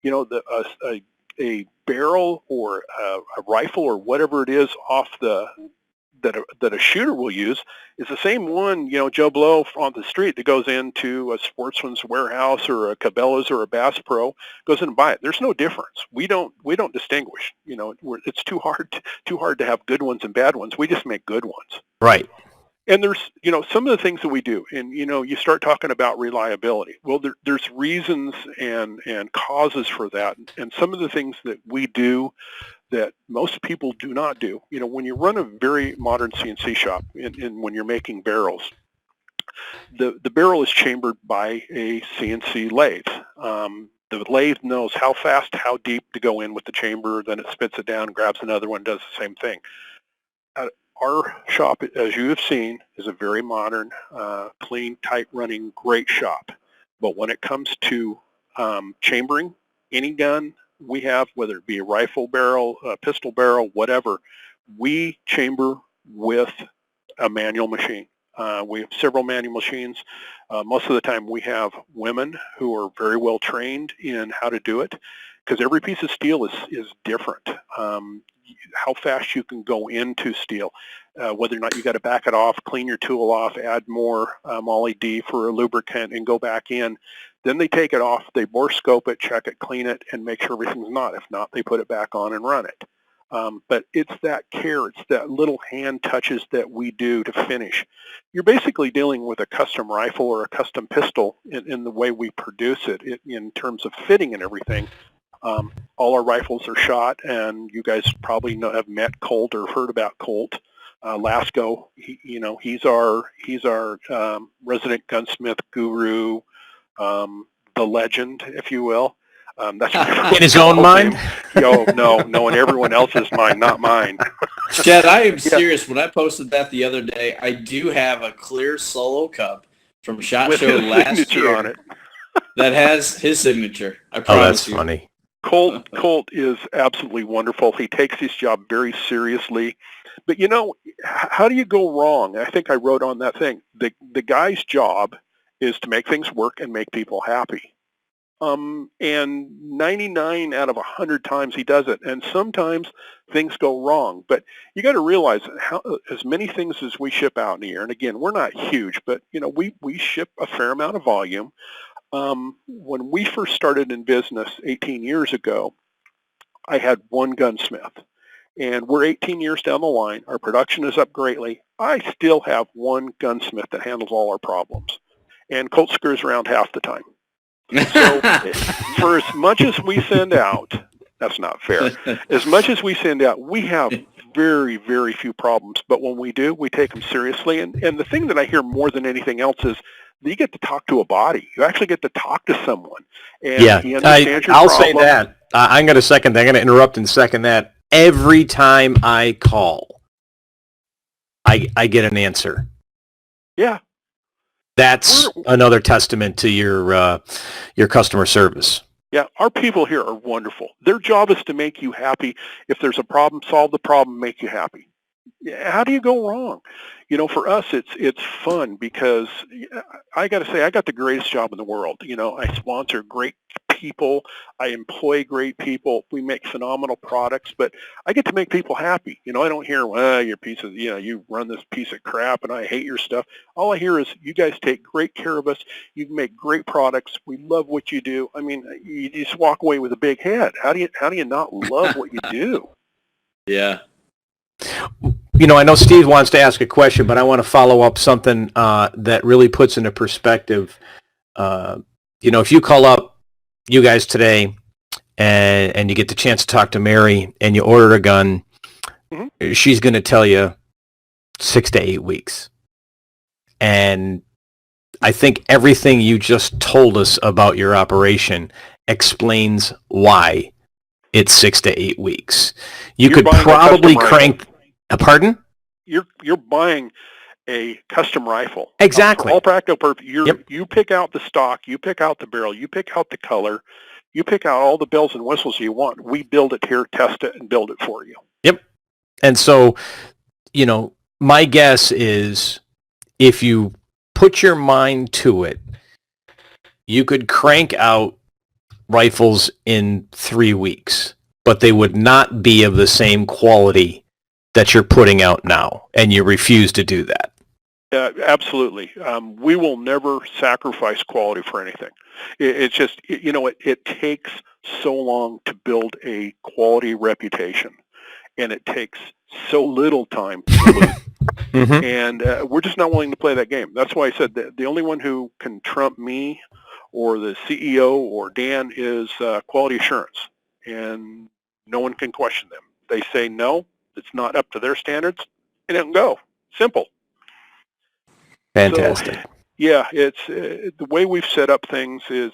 A barrel or a rifle or whatever it is off that a shooter will use is the same one, Joe Blow on the street that goes into a Sportsman's Warehouse or a Cabela's or a Bass Pro, goes in and buy it. There's no difference. We don't distinguish. It's too hard to have good ones and bad ones. We just make good ones. Right. And there's, some of the things that we do, and, you start talking about reliability. Well, there's reasons and causes for that. And some of the things that we do that most people do not do. When you run a very modern CNC shop, and when you're making barrels, the barrel is chambered by a CNC lathe. The lathe knows how fast, how deep to go in with the chamber, then it spits it down, grabs another one, does the same thing. Our shop, as you have seen, is a very modern, clean, tight-running, great shop. But when it comes to chambering any gun we have, whether it be a rifle barrel, a pistol barrel, whatever, we chamber with a manual machine. We have several manual machines. Most of the time we have women who are very well trained in how to do it, because every piece of steel is different. How fast you can go into steel, whether or not you got to back it off, clean your tool off, add more Molly D for a lubricant, and go back in. Then they take it off, they bore scope it, check it, clean it, and make sure everything's not. If not, they put it back on and run it. But it's that care, it's that little hand touches that we do to finish. You're basically dealing with a custom rifle or a custom pistol in the way we produce it in terms of fitting and everything. All our rifles are shot, and you guys probably have met Colt or heard about Colt. Lasco, he's our resident gunsmith guru, the legend, if you will. That's in his own mind? No, in everyone else's mind, not mine. Chet, I am serious. When I posted that the other day, I do have a clear Solo Cup from SHOT Show last year on it. that has his signature. I promise that's you. Funny. Colt is absolutely wonderful. He takes his job very seriously. But, how do you go wrong? I think I wrote on that thing. The guy's job is to make things work and make people happy. And 99 out of 100 times he does it. And sometimes things go wrong. But you got to realize as many things as we ship out in the air, and again, we're not huge, but, we ship a fair amount of volume. When we first started in business 18 years ago, I had one gunsmith. And we're 18 years down the line. Our production is up greatly. I still have one gunsmith that handles all our problems. And Colt screws around half the time. So for as much as we send out, that's not fair. As much as we send out, we have very, very few problems. But when we do, we take them seriously. And the thing that I hear more than anything else is that you get to talk to a body. You actually get to talk to someone. And Yeah, he understands your I'll problem. say that. I'm going to second that. I'm going to interrupt and second that. Every time I call, I get an answer. Yeah. That's another testament to your customer service. Yeah, our people here are wonderful. Their job is to make you happy. If there's a problem, solve the problem, make you happy. How do you go wrong? For us, it's fun because I got to say, I got the greatest job in the world. I sponsor great people. I employ great people. We make phenomenal products, but I get to make people happy. I don't hear, well, you're piece of, you run this piece of crap and I hate your stuff. All I hear is you guys take great care of us. You make great products. We love what you do. I mean, you just walk away with a big head. How do you not love what you do? Yeah. I know Steve wants to ask a question, but I want to follow up something that really puts into perspective. If you call up you guys today and you get the chance to talk to Mary and you order a gun, mm-hmm. She's going to tell you 6 to 8 weeks. And I think everything you just told us about your operation explains why it's 6 to 8 weeks. You're could probably crank. Pardon? You're buying a custom rifle. Exactly. For all practical purposes, you pick out the stock, you pick out the barrel, you pick out the color, you pick out all the bells and whistles you want. We build it here, test it, and build it for you. Yep. And so, my guess is if you put your mind to it, you could crank out rifles in 3 weeks, but they would not be of the same quality that you're putting out now, and you refuse to do that. Absolutely. We will never sacrifice quality for anything. It's just, it takes so long to build a quality reputation, and it takes so little time to lose. Mm-hmm. And we're just not willing to play that game. That's why I said that the only one who can trump me or the CEO or Dan is quality assurance, and no one can question them. They say no, it's not up to their standards, and it can go. Simple. Fantastic. So, yeah, it's the way we've set up things is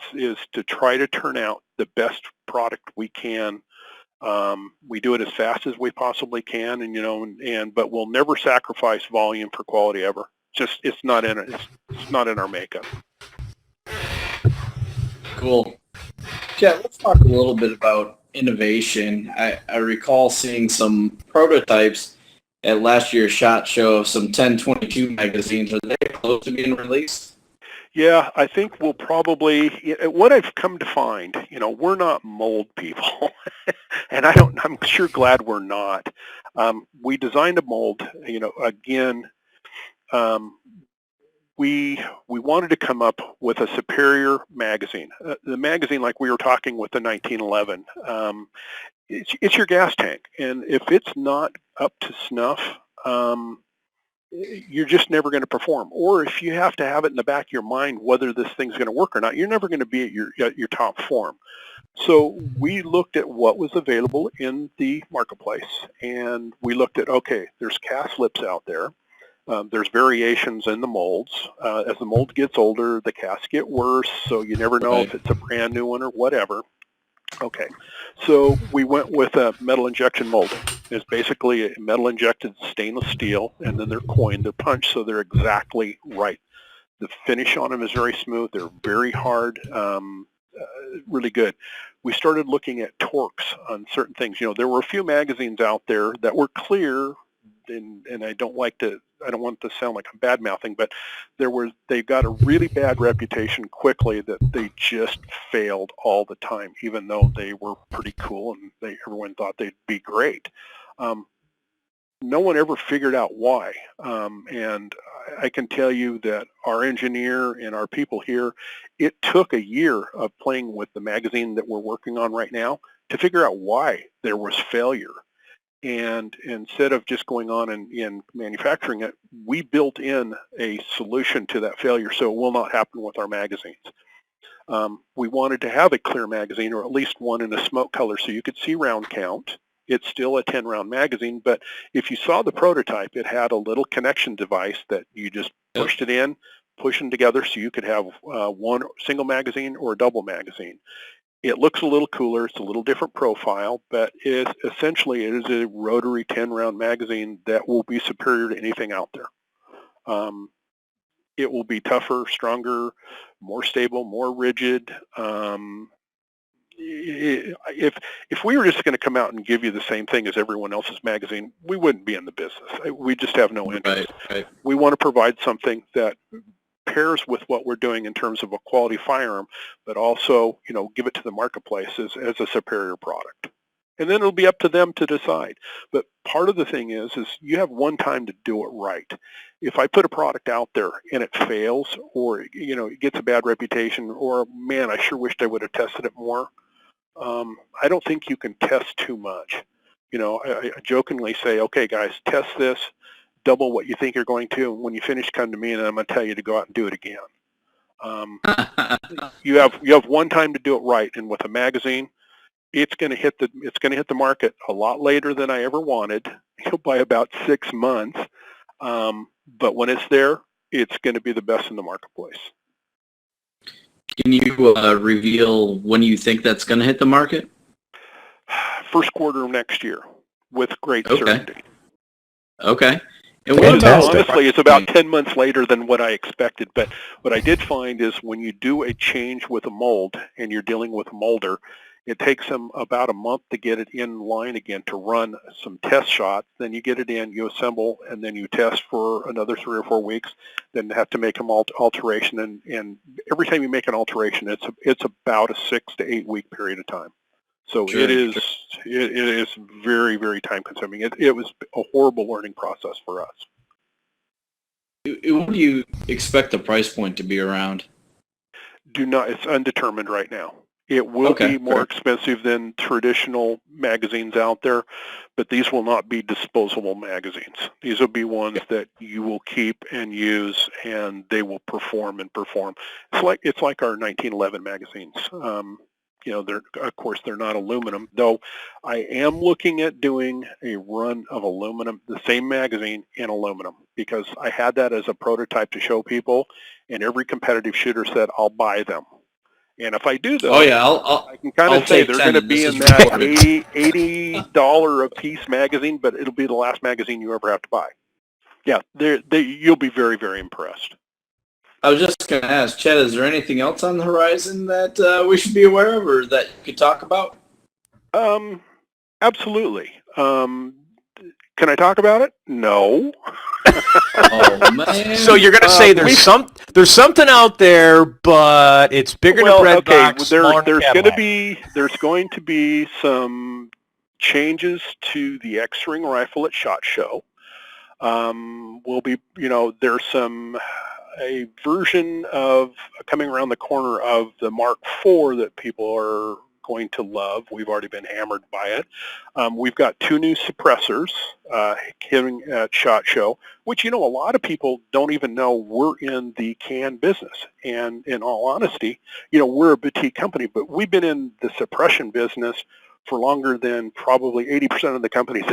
to try to turn out the best product we can. We do it as fast as we possibly can, and but we'll never sacrifice volume for quality ever. It's not in our makeup. Cool. Chet, let's talk a little bit about innovation. I recall seeing some prototypes at last year's SHOT Show of some 1022 magazines. Are they close to being released? Yeah, I think we'll probably, what I've come to find, we're not mold people, and I'm sure glad we're not. We designed a mold, again, we wanted to come up with a superior magazine. The magazine, like we were talking with the 1911, it's your gas tank, and if it's not up to snuff, you're just never going to perform. Or if you have to have it in the back of your mind whether this thing's going to work or not, you're never going to be at your top form. So we looked at what was available in the marketplace, and we looked at, okay, there's cast lips out there. There's variations in the molds. As the mold gets older, the casts get worse, so you never know if it's a brand new one or whatever. Okay, so we went with a metal injection molding. It's basically a metal injected stainless steel, and then they're coined, they're punched, so they're exactly right. The finish on them is very smooth. They're very hard, really good. We started looking at torques on certain things. There were a few magazines out there that were clear, and I don't want to sound like I'm bad-mouthing, but they got a really bad reputation quickly that they just failed all the time, even though they were pretty cool and everyone thought they'd be great. No one ever figured out why, and I can tell you that our engineer and our people here, it took a year of playing with the magazine that we're working on right now to figure out why there was failure. And instead of just going on and manufacturing it, we built in a solution to that failure so it will not happen with our magazines. We wanted to have a clear magazine, or at least one in a smoke color so you could see round count. It's still a 10-round magazine, but if you saw the prototype, it had a little connection device that you just pushed it in, push them together so you could have one single magazine or a double magazine. It looks a little cooler. It's a little different profile, but essentially it is a rotary 10-round magazine that will be superior to anything out there. It will be tougher, stronger, more stable, more rigid. If we were just going to come out and give you the same thing as everyone else's magazine, we wouldn't be in the business. We just have no interest. Right. We want to provide something that pairs with what we're doing in terms of a quality firearm, but also, give it to the marketplace as a superior product. And then it'll be up to them to decide. But part of the thing is you have one time to do it right. If I put a product out there and it fails, or, it gets a bad reputation, or, man, I sure wished I would have tested it more, I don't think you can test too much. I jokingly say, okay, guys, test this, double what you think you're going to, and when you finish, come to me, and I'm going to tell you to go out and do it again. You have one time to do it right, and with a magazine, it's going to hit the market a lot later than I ever wanted, by about 6 months. But when it's there, it's going to be the best in the marketplace. Can you reveal when you think that's going to hit the market? First quarter of next year, with great certainty. Okay. And honestly, it's about 10 months later than what I expected. But what I did find is when you do a change with a mold and you're dealing with a molder, it takes them about a month to get it in line again to run some test shots. Then you get it in, you assemble, and then you test for another 3 or 4 weeks. Then have to make an alteration, and every time you make an alteration, it's about a 6 to 8 week period of time. So sure. It is very, very time consuming. It was a horrible learning process for us. What do you expect the price point to be around? It's undetermined right now. It will be more expensive than traditional magazines out there, but these will not be disposable magazines. These will be ones that you will keep and use, and they will perform and perform. It's like our 1911 magazines. They're not aluminum, though I am looking at doing a run of aluminum, the same magazine in aluminum, because I had that as a prototype to show people, and every competitive shooter said, I'll buy them. And if I do those, I can kind of say they're going to be in that $80 a piece magazine, but it'll be the last magazine you ever have to buy. Yeah, you'll be very, very impressed. I was just going to ask, Chet, is there anything else on the horizon that we should be aware of or that you could talk about? Absolutely. Can I talk about it? No. Oh, man. So you're going to say there's something out there, but it's bigger than bread box, smaller than Cadillac. There's going to be some changes to the X-Ring rifle at SHOT Show. There's a version of coming around the corner of the Mark IV that people are going to love. We've already been hammered by it. We've got 2 new suppressors hitting at SHOT Show, which, a lot of people don't even know we're in the can business. And in all honesty, we're a boutique company, but we've been in the suppression business for longer than probably 80% of the companies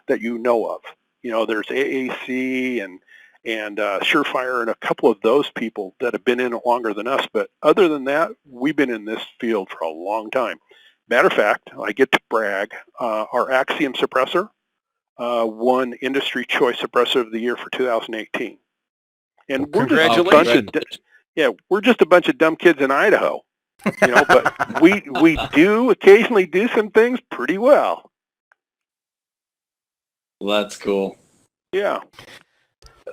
that you know of. There's AAC and Surefire and a couple of those people that have been in it longer than us. But other than that, we've been in this field for a long time. Matter of fact, I get to brag, our Axiom suppressor won Industry Choice Suppressor of the Year for 2018. And we're just a bunch of dumb kids in Idaho. But we do occasionally do some things pretty well. Well, that's cool. Yeah.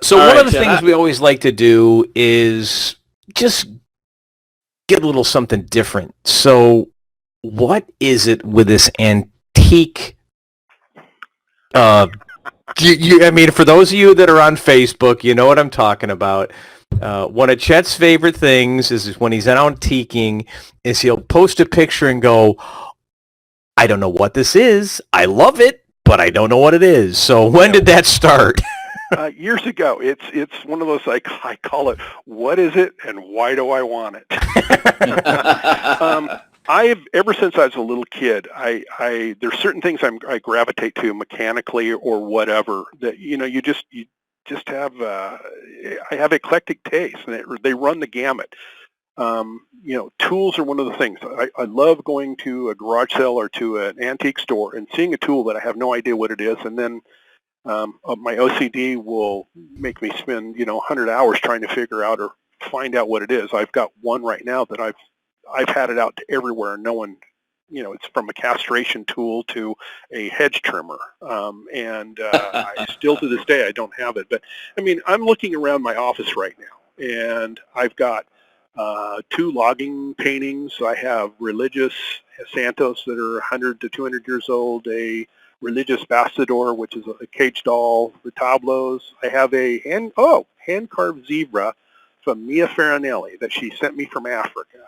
So one of the things we always like to do is just get a little something different. So what is it with this antique? For those of you that are on Facebook, you know what I'm talking about. One of Chet's favorite things is when he's out antiquing is he'll post a picture and go, I don't know what this is. I love it, but I don't know what it is. So when did that start? Years ago. It's one of those, I call it, what is it and why do I want it? Ever since I was a little kid, there's certain things I gravitate to mechanically or whatever that, you just have, I have eclectic taste, and they run the gamut. tools are one of the things. I love going to a garage sale or to an antique store and seeing a tool that I have no idea what it is, and then my OCD will make me spend 100 hours trying to figure out or find out what it is. I've got one right now that I've had it out to everywhere. No one, it's from a castration tool to a hedge trimmer, and I still to this day I don't have it. But I mean, I'm looking around my office right now, and I've got 2 logging paintings. I have religious Santos that are 100 to 200 years old, a religious Bastador, which is a cage doll, the tableaus. I have a hand-carved zebra from Mia Farinelli that she sent me from Africa.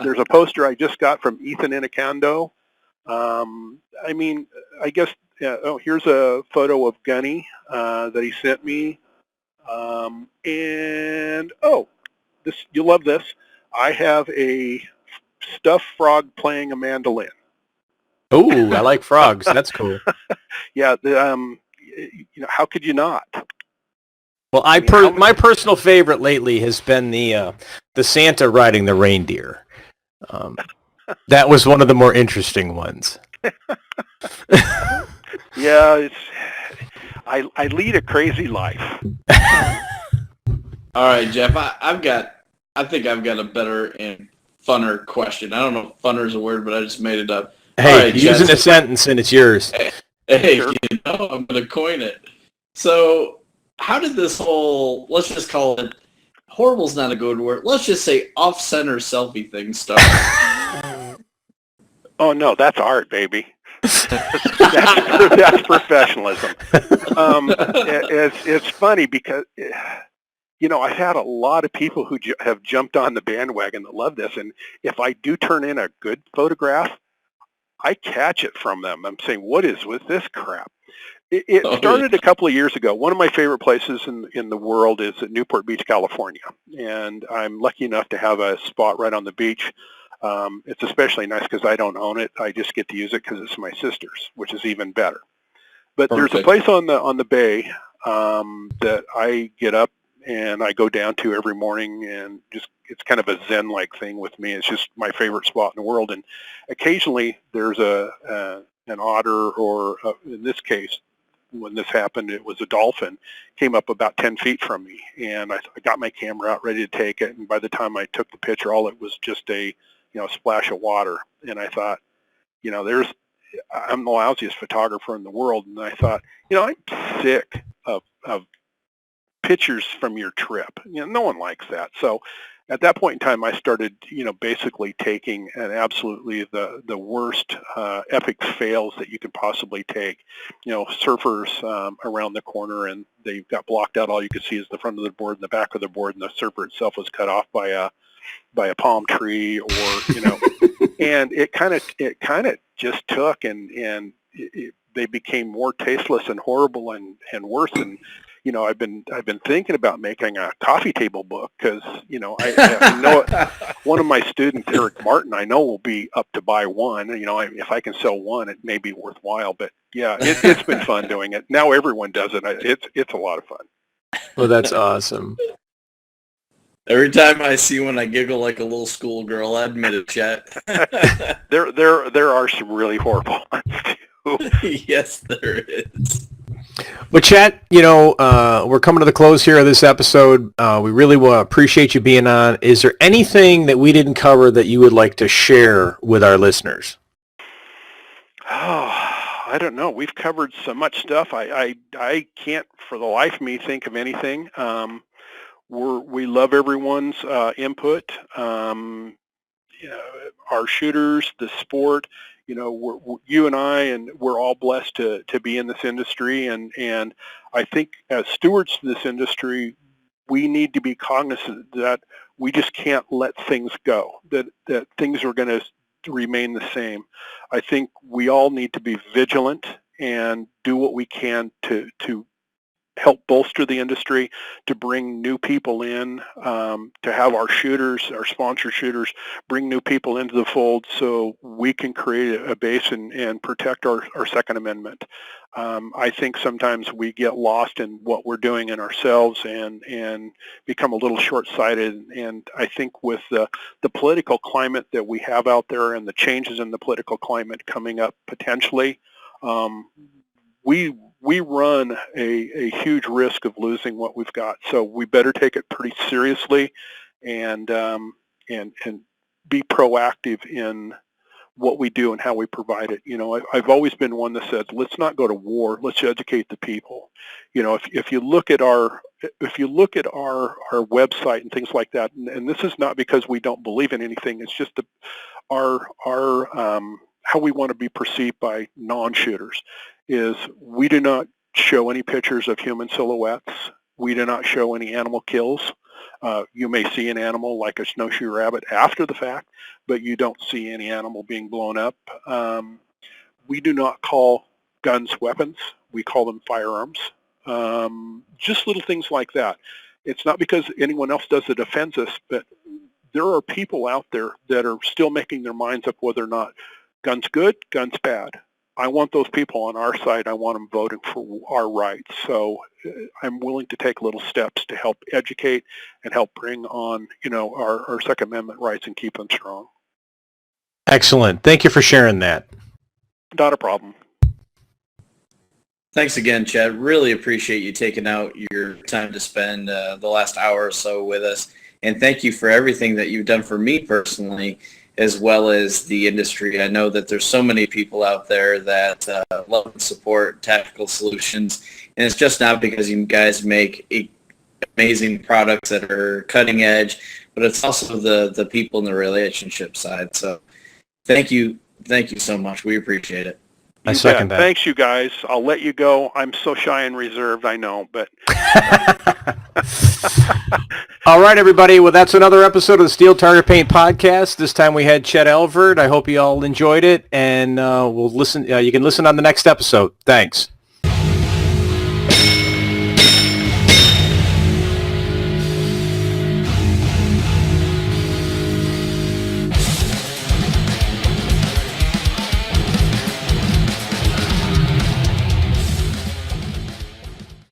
There's a poster I just got from Ethan Inacando. I guess, here's a photo of Gunny that he sent me. You'll love this. I have a stuffed frog playing a mandolin. Oh, I like frogs. That's cool. Yeah, how could you not? Well, my personal favorite lately has been the Santa riding the reindeer. That was one of the more interesting ones. Yeah, I lead a crazy life. All right, Jeff. I think I've got a better and funner question. I don't know if funner is a word, but I just made it up. Hey, all right, use it in a sentence and it's yours. Hey, sure. I'm going to coin it. So how did this whole, let's just call it, horrible's not a good word, let's just say off-center selfie thing start? Oh, no, that's art, baby. That's professionalism. It's funny because, I've had a lot of people who have jumped on the bandwagon that love this, and if I do turn in a good photograph, I catch it from them. I'm saying, what is with this crap? It started a couple of years ago. One of my favorite places in the world is at Newport Beach, California, and I'm lucky enough to have a spot right on the beach. It's especially nice because I don't own it. I just get to use it because it's my sister's, which is even better. But Perfect. There's a place on the bay that I get up and I go down to every morning, and just it's kind of a zen-like thing with me. It's just my favorite spot in the world. And occasionally there's an otter, or in this case, when this happened, it was a dolphin, came up about 10 feet from me, and I got my camera out ready to take it. And by the time I took the picture, all it was just a splash of water. And I thought, I'm the lousiest photographer in the world, and I thought, I'm sick of pictures from your trip. No one likes that. So at that point in time, I started, basically taking absolutely the worst epic fails that you could possibly take. Surfers around the corner, and they got blocked out. All you could see is the front of the board and the back of the board, and the surfer itself was cut off by a palm tree, or and it kind of just took, and they became more tasteless and horrible and worse. And I've been thinking about making a coffee table book, because I know one of my students, Eric Martin, I know will be up to buy one. If I can sell one, it may be worthwhile. But yeah, it's been fun doing it. Now everyone does it. It's a lot of fun. Well, that's awesome. Every time I see one, I giggle like a little schoolgirl. I admit it, Chet. There are some really horrible ones too. Yes, there is. Well, Chet, we're coming to the close here of this episode. We really appreciate you being on. Is there anything that we didn't cover that you would like to share with our listeners? Oh, I don't know. We've covered so much stuff. I can't for the life of me think of anything. We love everyone's input. Our shooters, the sport. You and I, and we're all blessed to be in this industry, and I think as stewards to this industry, we need to be cognizant that we just can't let things go, that things are going to remain the same. I think we all need to be vigilant and do what we can to help bolster the industry, to bring new people in, to have our shooters, our sponsor shooters, bring new people into the fold so we can create a base and protect our Second Amendment. I think sometimes we get lost in what we're doing in ourselves and become a little short-sighted. And I think with the political climate that we have out there and the changes in the political climate coming up potentially, we run a huge risk of losing what we've got. So we better take it pretty seriously and be proactive in what we do and how we provide it. You know, I've always been one that says, let's not go to war. Let's educate the people. You know, if you look at our website and things like that, and this is not because we don't believe in anything. It's just our how we want to be perceived by non-shooters is we do not show any pictures of human silhouettes. We do not show any animal kills. You may see an animal like a snowshoe rabbit after the fact, but you don't see any animal being blown up. We do not call guns weapons. We call them firearms. Just little things like that. It's not because anyone else does it offends us, but there are people out there that are still making their minds up whether or not guns good, guns bad. I want those people on our side. I want them voting for our rights. So I'm willing to take little steps to help educate and help bring on, you know, our Second Amendment rights and keep them strong. Excellent. Thank you for sharing that. Not a problem. Thanks again, Chet. Really appreciate you taking out your time to spend the last hour or so with us. And thank you for everything that you've done for me personally, as well as the industry. I know that there's so many people out there that love and support Tactical Solutions, and it's just not because you guys make amazing products that are cutting edge, but it's also the people and the relationship side. So thank you so much. We appreciate it. I second that. Thanks, you guys. I'll let you go. I'm so shy and reserved, I know, but... All right, everybody. Well, that's another episode of the Steel Target Paint Podcast. This time we had Chet Alvord. I hope you all enjoyed it, and we'll listen. You can listen on the next episode. Thanks.